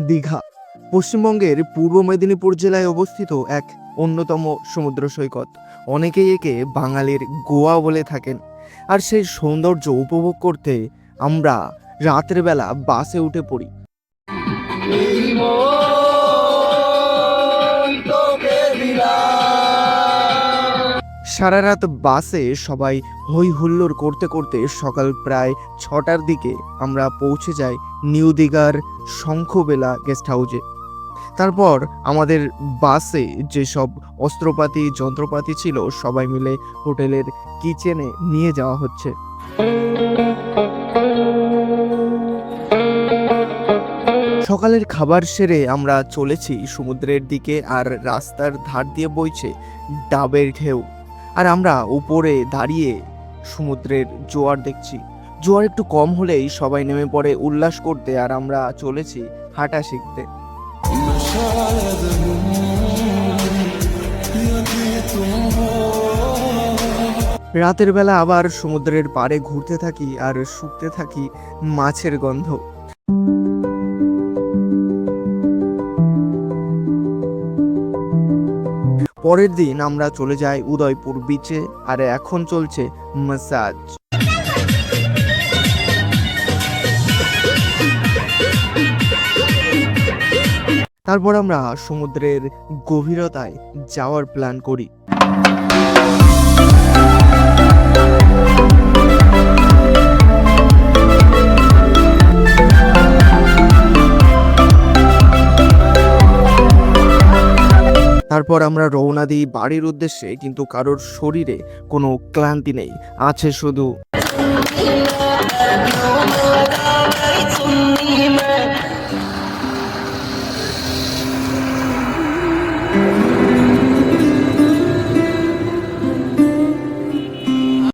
দীঘা পশ্চিমবঙ্গের পূর্ব মেদিনীপুর জেলায় অবস্থিত এক অন্যতম সমুদ্র সৈকত। অনেকেই একে বাঙালির গোয়া বলে থাকেন। আর সেই সৌন্দর্য উপভোগ করতে আমরা রাতের বেলা বাসে উঠে পড়ি। সারা রাত বাসে সবাই হই হুল্লোড় করতে করতে সকাল প্রায় 6টার দিকে আমরা পৌঁছে যাই নিউ দীঘার শঙ্খবেলা গেস্ট হাউসে। তারপর আমাদের বাসে যেসব অস্ত্রপাতি যন্ত্রপাতি ছিল সবাই মিলে হোটেলের কিচেনে নিয়ে যাওয়া হচ্ছে। সকালের খাবার সেরে আমরা চলেছি সমুদ্রের দিকে, আর রাস্তার ধার দিয়ে বইছে ডাবের ঢেউ। আর আমরা উপরে দাঁড়িয়ে সমুদ্রের জোয়ার দেখছি। জোয়ার একটু কম হলেই সবাই নেমে পড়ে উল্লাস করতে, আর আমরা চলেছি হাঁটা শিখতে। রাতের বেলা আবার সমুদ্রের পাড়ে ঘুরতে থাকি আর শুকতে থাকি মাছের গন্ধ। পরের দিন আমরা চলে যাই উদয়পুর বিচে, আর এখন চলছে ম্যাসাজ। তারপর আমরা সমুদ্রের গভীরতায় যাওয়ার প্ল্যান করি। তারপর আমরা রওনা দিই বাড়ির উদ্দেশ্যে, কিন্তু কারোর শরীরে কোনো ক্লান্তি নেই, আছে শুধু